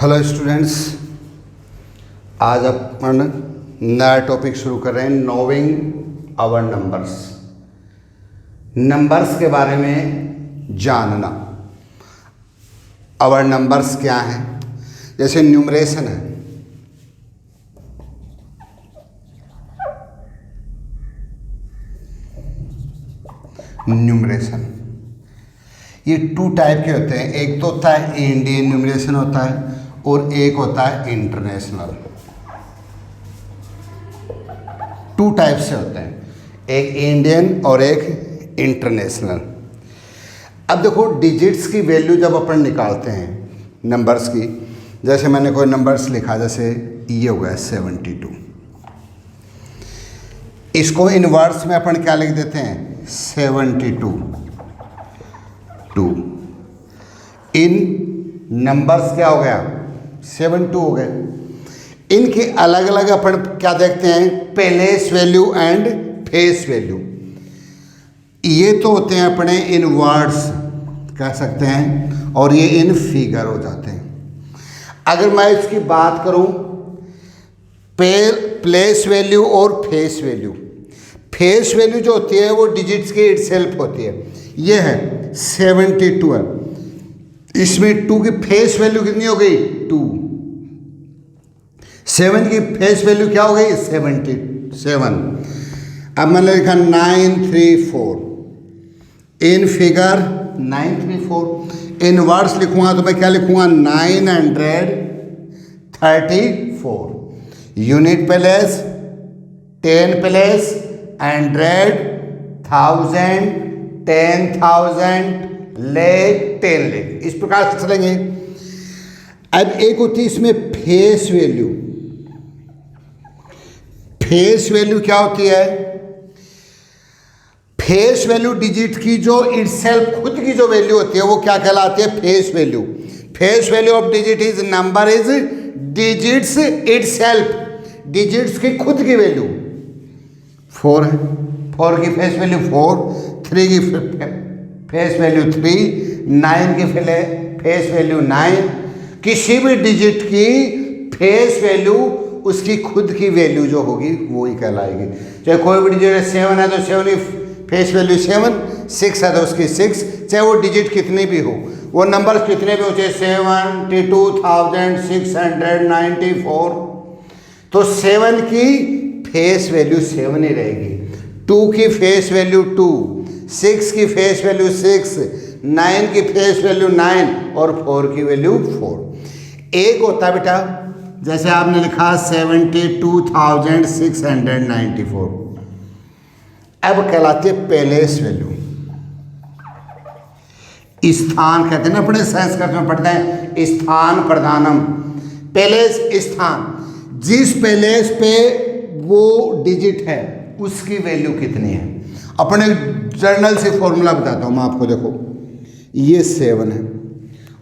Hello students, आज अपन नया topic शुरू कर रहे हैं, नोइंग आवर नंबर्स। नंबर्स के बारे में जानना। आवर नंबर्स क्या हैं? जैसे न्यूमरेशन है, न्यूमरेशन ये टू टाइप के होते हैं। एक तो होता है इंडियन न्यूमरेशन होता है और एक होता है इंटरनेशनल। टू टाइप से होते हैं, एक इंडियन और एक इंटरनेशनल। अब देखो, डिजिट्स की वैल्यू जब अपन निकालते हैं नंबर्स की, जैसे मैंने कोई नंबर्स लिखा, जैसे ये हो गया 72, इसको इनवर्स में अपन क्या लिख देते हैं? 72 2। इन नंबर्स क्या हो गया? 72 हो गए। इनके अलग अलग अपन क्या देखते हैं? Place value and face value. ये तो होते हैं अपने इन वर्ड्स कह सकते हैं, और ये इन फिगर हो जाते हैं। अगर मैं इसकी बात करूं प्लेस वैल्यू और फेस वैल्यू, फेस वैल्यू जो होती है वो डिजिट्स की इटसेल्फ होती है। ये है 72 है, इसमें 2 की फेस वैल्यू कितनी हो गई? 2। 7 की फेस वैल्यू क्या हो गई? 77। अब मैंने लिखा 934, इन फिगर 934। इन वर्ड्स लिखूंगा तो मैं क्या लिखूंगा? 934। यूनिट प्लेस, 10 प्लेस, 100, 1000, 10,000, लेख, 10 लेख, इस प्रकार से चलेंगे। अब एक होती है इसमें फेस वैल्यू। फेस वैल्यू क्या होती है? फेस वैल्यू डिजिट की जो इटसेल्फ खुद की जो वैल्यू होती है वो क्या कहलाती है? Face value. Face value of digit is number is digits itself, digits की खुद की वैल्यू 4 है। 4 की फेस वैल्यू 4, 3 की फेस वैल्यू 3, 9 की फेस वैल्यू 9। किसी भी डिजिट की फेस वैल्यू उसकी खुद की वैल्यू जो होगी वो ही कहलाएगी। चाहे कोई भी डिजिट 7 है तो 7 की फेस वैल्यू 7, 6 है तो उसकी 6, चाहे वो डिजिट कितने भी हो, वो नंबर कितने भी हो, चाहे 72,694, तो 7 की फेस वैल्यू 7 ही रहेगी, 2 की फेस वैल्यू 2, 6 की फेस वैल्यू 6, 9 की फेस वैल्यू 9 और 4 की वैल्यू 4। एक होता है बेटा, जैसे आपने लिखा 72,694, अब कहलाती है प्लेस वैल्यू। स्थान कहते हैं ना, अपने संस्कृत में पढ़ते हैं स्थान प्रधानम। प्लेस स्थान, जिस प्लेस पे वो डिजिट है उसकी वैल्यू कितनी है। अपने जर्नल से फॉर्मूला बताता हूँ मैं आपको। देखो, ये 7 है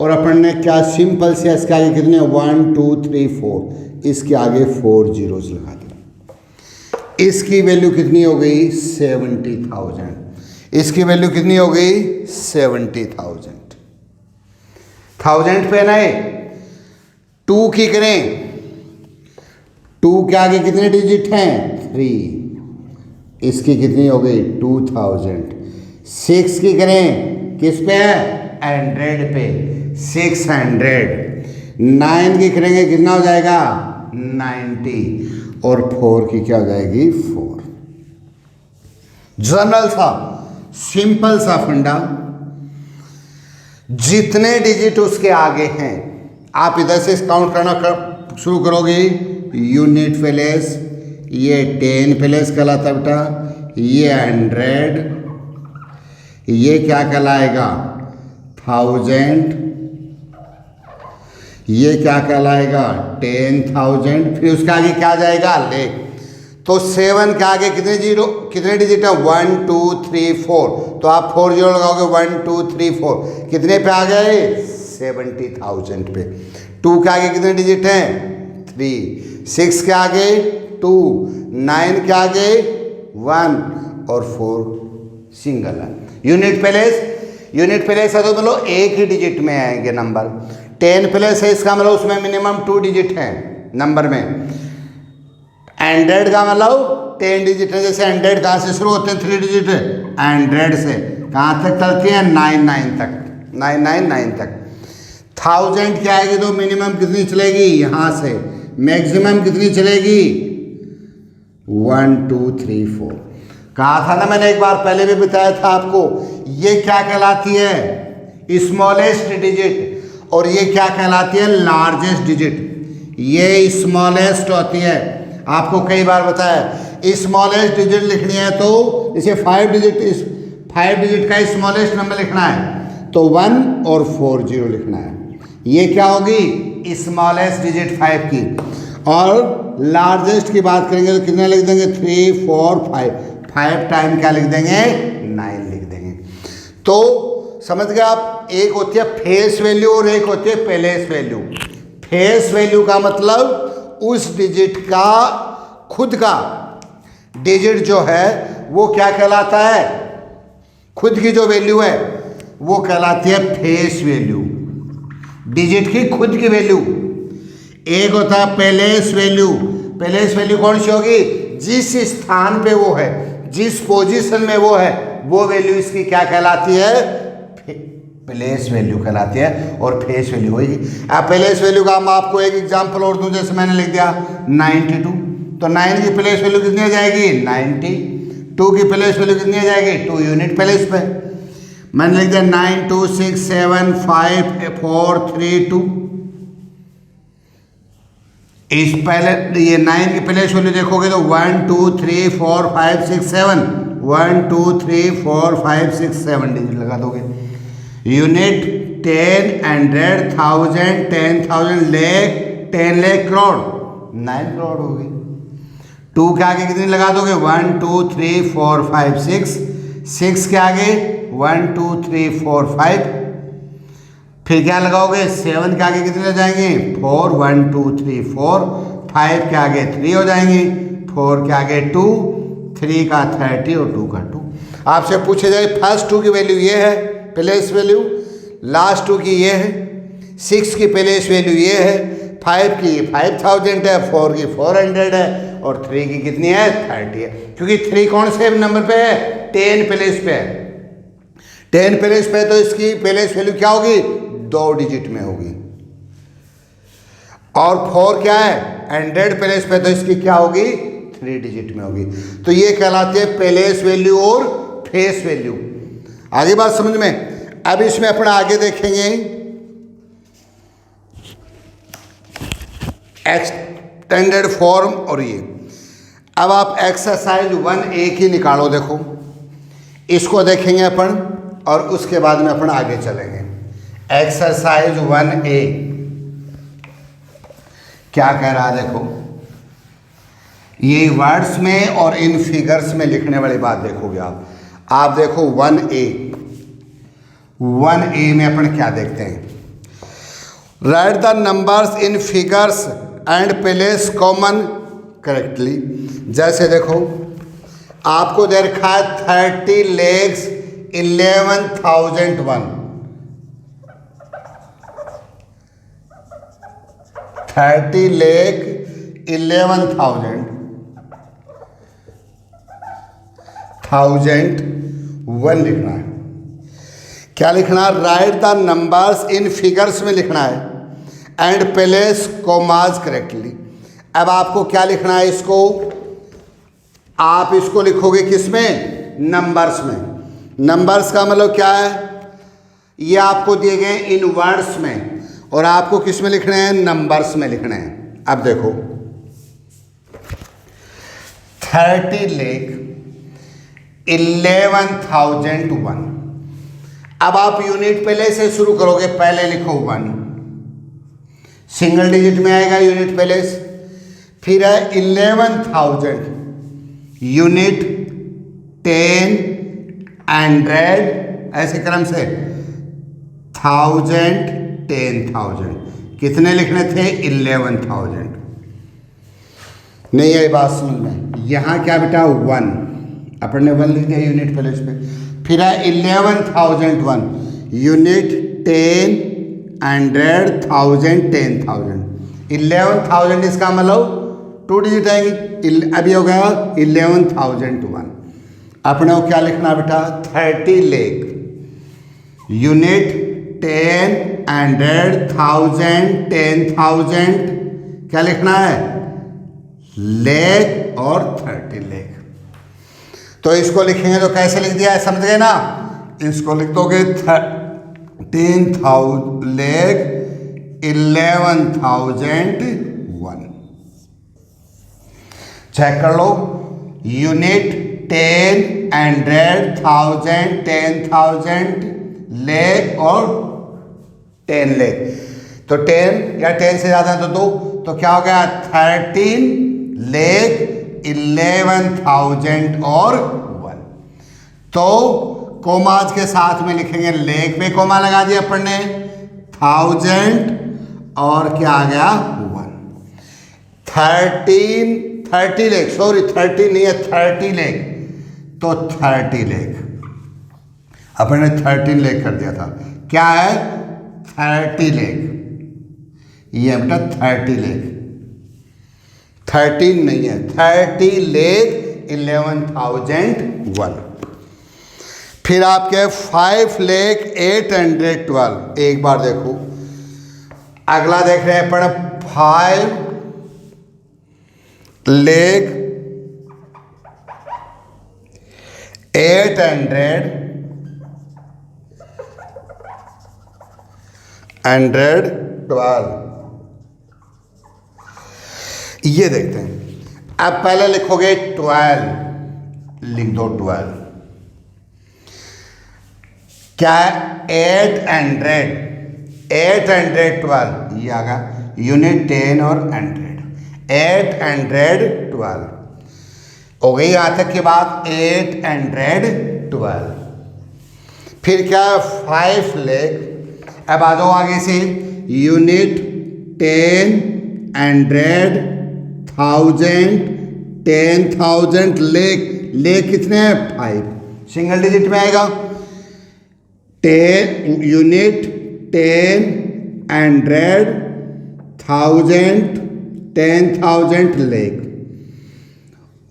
और अपन ने क्या सिंपल से इसके आगे कितने? 1 2 3 4, इसके आगे 4 zeros लगा दिया। इसकी वैल्यू कितनी हो गई? 70,000। इसकी वैल्यू कितनी हो गई? 70,000। 1000 पे ना 2 की करें, 2 के आगे कितने डिजिट हैं? 3, इसकी कितनी हो गई? 2000। 6 की करें, किस पे है? 100 पे, 600। 9 की करेंगे, कितना हो जाएगा? 90, और 4 की क्या हो जाएगी? 4। जनरल सा सिंपल सा फंडा, जितने डिजिट उसके आगे हैं आप इधर से काउंट करना शुरू करोगे। यूनिट प्लेस, ये 10 प्लेस कहलाता बेटा, ये 100, ये क्या कहलाएगा? 1000, ये क्या कहलाएगा? 10,000। फिर उसके आगे क्या जाएगा? लेख। तो 7 के आगे कितने डिजिट है? 1 2 3 4, तो आप 4 0 लगाओगे, 1 2 3 4, कितने पे आ गए? 70,000 पे। 2 के आगे कितने डिजिट हैं? 3, 6 के आगे 2, 9 के आगे 1 और 4 सिंगल है। यूनिट प्लेस है तो मतलब एक ही डिजिट में आएंगे नंबर। 10 प्लस है इसका मतलब उसमें मिनिमम 2 डिजिट है नंबर में। 100 का मतलब 10 डिजिट है। जैसे 100 कहाँ से शुरू होते हैं? 3 डिजिट है। 100 से कहाँ तक चलती है? 99 तक, 999 तक। 1000 क्या आएगी तो मिनिमम कितनी चलेगी? यहाँ से मैक्सिमम कितनी चलेगी? 1 2 3 4। कहा था ना मैंने, एक बार पहले भी बताया था आपको, ये क्या कहलाती है? Smallest digit. और ये क्या कहलाती है? Largest digit. ये स्मॉलेस्ट होती है, आपको कई बार बताया। स्मॉलेस्ट डिजिट लिखनी है तो इसे 5 डिजिट का स्मॉलेस्ट नंबर लिखना है तो 1 और 4 0 लिखना है। ये क्या होगी? स्मॉलेस्ट डिजिट 5 की। और लार्जेस्ट की बात करेंगे तो कितना लिख देंगे? 3 4 5। 5 टाइम क्या लिख देंगे? 9 लिख देंगे। तो समझ गए आप? एक होती है फेस वैल्यू और एक होती है प्लेस वैल्यू। फेस वैल्यू का मतलब उस डिजिट का खुद का डिजिट जो है वो क्या कहलाता है? खुद की जो वैल्यू है वो कहलाती है फेस वैल्यू, डिजिट की खुद की वैल्यू। एक होता है प्लेस वैल्यू। प्लेस वैल्यू कौन सी होगी? जिस स्थान पे वो है, जिस पोजीशन में वो है, वो वैल्यू इसकी क्या कहलाती है? प्लेस वैल्यू कहलाती है। और फेस वैल्यू होगी। अब प्लेस वैल्यू का मैं आपको एक एग्जांपल और दूं। जैसे मैंने लिख दिया 92, तो 9 की प्लेस वैल्यू कितनी आ जाएगी? 90। 2 की प्लेस वैल्यू कितनी आ जाएगी? 2 यूनिट प्लेस पे। मैंने लिख दिया 9 2 6 7 5 4 3 2। इस पहले ये 9 की प्लेस वैल्यू देखोगे तो 1 2 3 4 5 6 7, 1 2 3 4 5 6 7 डिजिट लगा दोगे। यूनिट 10 100 1000 10,000 लाख 10 लाख करोड़ 9 करोड़ हो गई। 2 के आगे कितनी लगा दोगे? 1 2 3 4 5 6। 6 के आगे 1 2 3 4 5। फिर क्या लगाओगे? 7 के आगे कितने हो जाएंगे? 4 1 2 3 4। 5 के आगे 3 हो जाएंगे। 4 के आगे 2, 3 का 30 और 2 का 2। आपसे पूछे जाए फर्स्ट 2 की वैल्यू ये है प्लेस वैल्यू, लास्ट 2 की ये है, 6 की प्लेस वैल्यू ये है, 5 की 5000 है, 4 की 400 है और 3 की कितनी है? 30 है। क्योंकि 3 कौन से नंबर पे है? 10 प्लेस पे है। 10 प्लेस पे तो इसकी प्लेस वैल्यू क्या होगी? 2 डिजिट में होगी। और 4 क्या है? 100 प्लेस पे तो इसकी क्या होगी? 3 डिजिट में होगी। तो ये कहलाती है प्लेस वैल्यू और फेस वैल्यू। आगे बात समझ में? अब इसमें अपना आगे देखेंगे एक्सटेंडेड फॉर्म। और ये अब आप एक्सरसाइज 1A की निकालो। देखो इसको देखेंगे अपन और उसके बाद में अपन आगे चलेंगे। एक्सरसाइज 1A क्या कह रहा है? देखो ये वर्ड्स में और इन फिगर्स में लिखने वाली बात देखोगे आप देखो 1A में अपन क्या देखते हैं? Right the numbers in figures and place common correctly. जैसे देखो आपको दे रखा है 30 lakhs 11,001, 30 lakh 11,001 लिखना है। क्या लिखना है? Right the numbers in figures में लिखना है एंड प्लेस कॉमास करेक्टली। अब आपको क्या लिखना है? इसको आप इसको लिखोगे किस में? नंबर्स में। नंबर्स का मतलब क्या है? ये आपको दिए गए इन वर्ड्स में और आपको किस में लिखने हैं? नंबर्स में लिखने हैं। अब देखो 30 लाख 11,001। अब आप यूनिट पहले से शुरू करोगे। पहले लिखो 1, सिंगल डिजिट में आएगा यूनिट पहले से। फिर है 11,000, यूनिट 10 100, ऐसे क्रम से 1000 10,000। कितने लिखने थे? 11,000। नहीं आई बात समझ में? यहाँ क्या बेटा? 1, अपन ने 1 लिख दिया यूनिट प्लेस पे। फिर है 11,001, यूनिट 10 हंड्रेड, थाउजेंड, 10,000। 11,000 इसका मतलब 2 डिजिट आएंगी। अभी हो गया 11,001। अपने को क्या लिखना बेटा? 30 लाख। यूनिट 10, 100, 1000, 10,000 क्या लिखना है? लेख और 30 लाख। तो इसको लिखेंगे तो कैसे लिख दिया है, समझ गए ना? इसको लिख दोगे 13,000 लाख 11,001। चेक कर लो। यूनिट 10, 100, 1000, 10,000 लाख और 10 लाख। तो 10 या 10 से ज्यादा तो 2, तो क्या हो गया? 13 लाख 11,000 और 1। तो कोमाज के साथ में लिखेंगे, लेख पे कोमा लगा दिया अपन ने, 1000 और क्या आ गया? 1। 30 लाख, सॉरी 30 नहीं है, 30 लाख। तो 30 लाख अपन ने 13 लाख कर दिया था। क्या है? 30 लाख। ये बेटा 30 लाख, 13 नहीं है, 30 लाख 11,001। फिर आपके 5 लाख 812। एक बार देखो, अगला देख रहे हैं अपन 5 लाख 812। ये देखते हैं। अब पहले लिखोगे 12, लिख दो 12। क्या है? 812 ये आ गया। यूनिट 10 और 100, 812 हो गई। यहां तक की बात 812। फिर क्या? 5 लाख। अब आ जाओ आगे से। यूनिट 10, 100, 1000, 10,000 लाख। लाख कितने हैं? 5, सिंगल डिजिट में आएगा। 10 यूनिट 10, 100, 1000, 10,000 लाख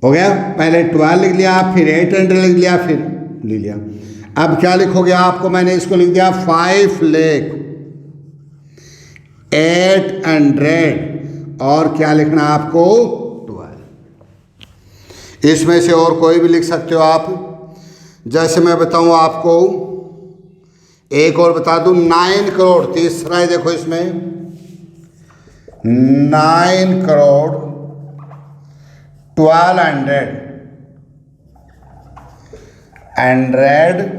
हो गया। पहले 12 लिख लिया, फिर 800 लिख लिया, फिर लिख लिया। अब क्या लिखोगे? आपको मैंने इसको लिख दिया 5 लाख 800 और क्या लिखना आपको? 12। इसमें से और कोई भी लिख सकते हो आप। जैसे मैं बताऊं आपको, एक और बता दूं, 9 करोड़। तीसरा है, देखो इसमें 9 करोड़ 1200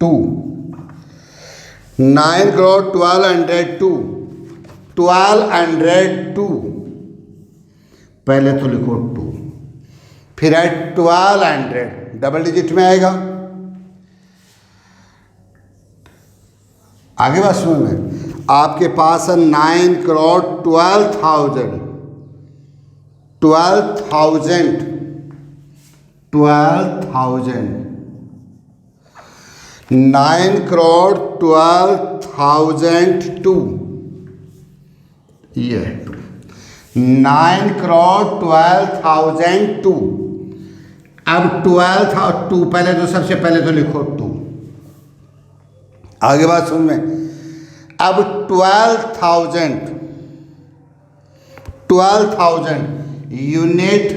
2। 9 करोड़ 1202, 1202। पहले तो लिखो 2, फिर है 1200, डबल डिजिट में आएगा। आगे बात सुनो में, आपके पास है 9 करोड़ 12,000 9 करोड़ 12,002। ये 9 करोड़ 12,002। अब 12,002 पहले तो सबसे पहले तो लिखो 2। आगे बात सुन में। अब 12,000 यूनिट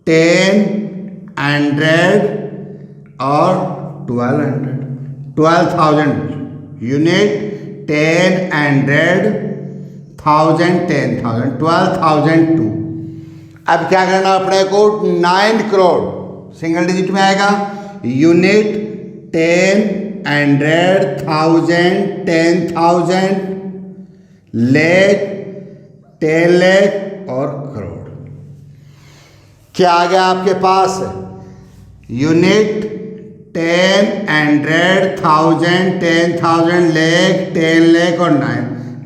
10, 100 और 1200। 12,000 यूनिट 10, 100, 1000, 10,000, 12,002। अब क्या करना अपने को? 9 करोड़ सिंगल डिजिट में आएगा। यूनिट 10, 100, 1000, 10,000 लाख, 10 लाख और करोड़। क्या आ गया आपके पास? यूनिट 10, 100, 1000, 10,000 लाख, 10 लाख और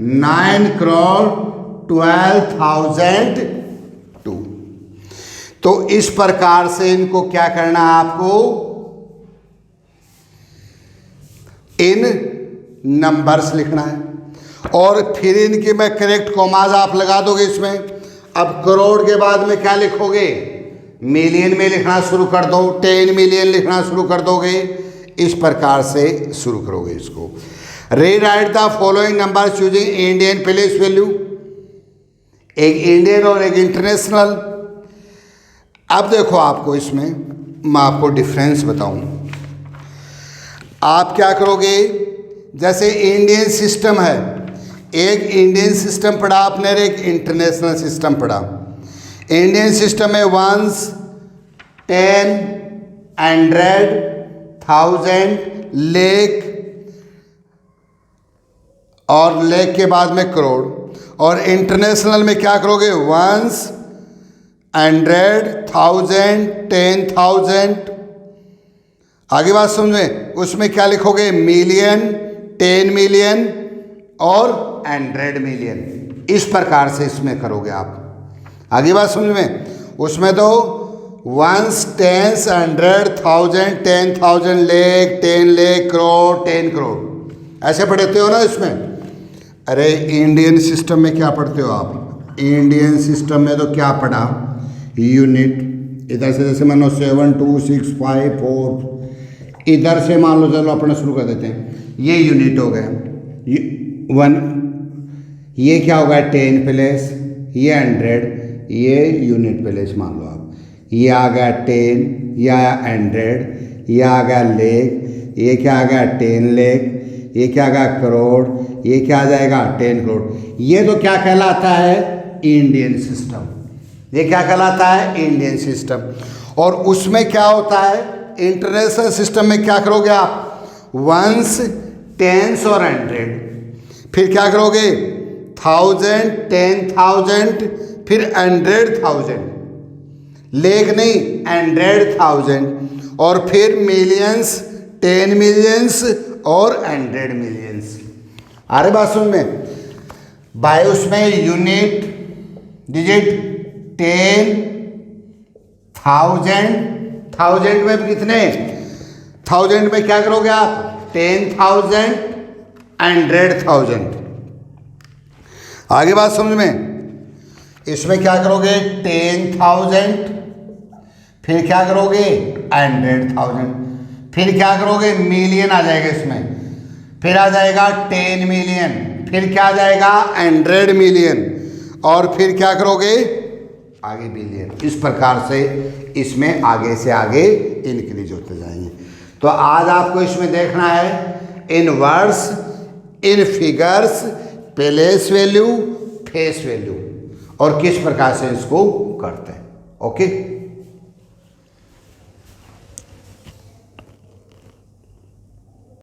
9 करोड़ 12,002। तो इस प्रकार से इनको क्या करना है आपको? इन नंबर्स लिखना है और फिर इनकी मैं करेक्ट कॉमाज आप लगा दोगे इसमें। अब करोड़ के बाद में क्या लिखोगे, मिलियन में लिखना शुरू कर दो, 10 मिलियन लिखना शुरू कर दोगे, इस प्रकार से शुरू करोगे इसको। Rewrite the following number using Indian place value, एक इंडियन और एक इंटरनेशनल। अब देखो आपको इसमें मैं आपको डिफरेंस बताऊं। आप क्या करोगे, जैसे इंडियन सिस्टम है, एक इंडियन सिस्टम पढ़ा आपने और एक इंटरनेशनल सिस्टम पढ़ा। इंडियन सिस्टम में 1s, 10, 100, 1000, लाख और लाख के बाद में करोड़। और इंटरनेशनल में क्या करोगे, 1s, 100, 1000, 10,000। आगे बात समझ में, उसमें क्या लिखोगे, मिलियन, 10 मिलियन और 100 मिलियन, इस प्रकार से इसमें करोगे आप। आगे बात समझ में, उसमें तो 1s, 10s, 100, 1000, 10,000, लाख, 10 लाख, करोड़, 10 करोड़, ऐसे पढ़ते हो ना इसमें। अरे इंडियन सिस्टम में क्या पढ़ते हो आप, इंडियन सिस्टम में तो क्या पढ़ा, यूनिट। इधर से जैसे मान लो 7, 2, 6, 5, 4, इधर से मान लो चलो अपना शुरू कर देते हैं, ये यूनिट हो गया 1, ये क्या होगा 10 प्लेस, ये 100, ये यूनिट प्लेस मान लो आप, ये आ गया 10, ये आया 100, ये आ गया लाख, ये क्या आ गया 10 लाख, ये क्या आ गया करोड़, ये क्या आ जाएगा 10 करोड़। ये तो क्या कहलाता है, इंडियन सिस्टम। ये क्या कहलाता है, इंडियन सिस्टम। और उसमें क्या होता है, इंटरनेशनल सिस्टम में क्या करोगे आप, 1s, 10s और 100, फिर क्या करोगे 1000, 10,000, फिर 100,000, लाख नहीं 100,000, और फिर मिलियंस, 10 मिलियंस और 100 मिलियंस। अरे बात सुन में भाई, उसमें यूनिट डिजिट 10,000, 1000 में कितने, 1000 में क्या करोगे आप, 10,000, 100,000। आगे बात समझ में, इसमें क्या करोगे 10,000, फिर क्या करोगे 100,000, फिर क्या करोगे मिलियन आ जाएगा इसमें, फिर आ जाएगा 10 मिलियन, फिर क्या आ जाएगा 100 मिलियन, और फिर क्या करोगे आगे बिलियन। इस प्रकार से इसमें आगे से आगे इंक्रीज होते जाएंगे। तो आज आपको इसमें देखना है in words, in figures, place value, face value, और किस प्रकार से इसको करते हैं। ओके।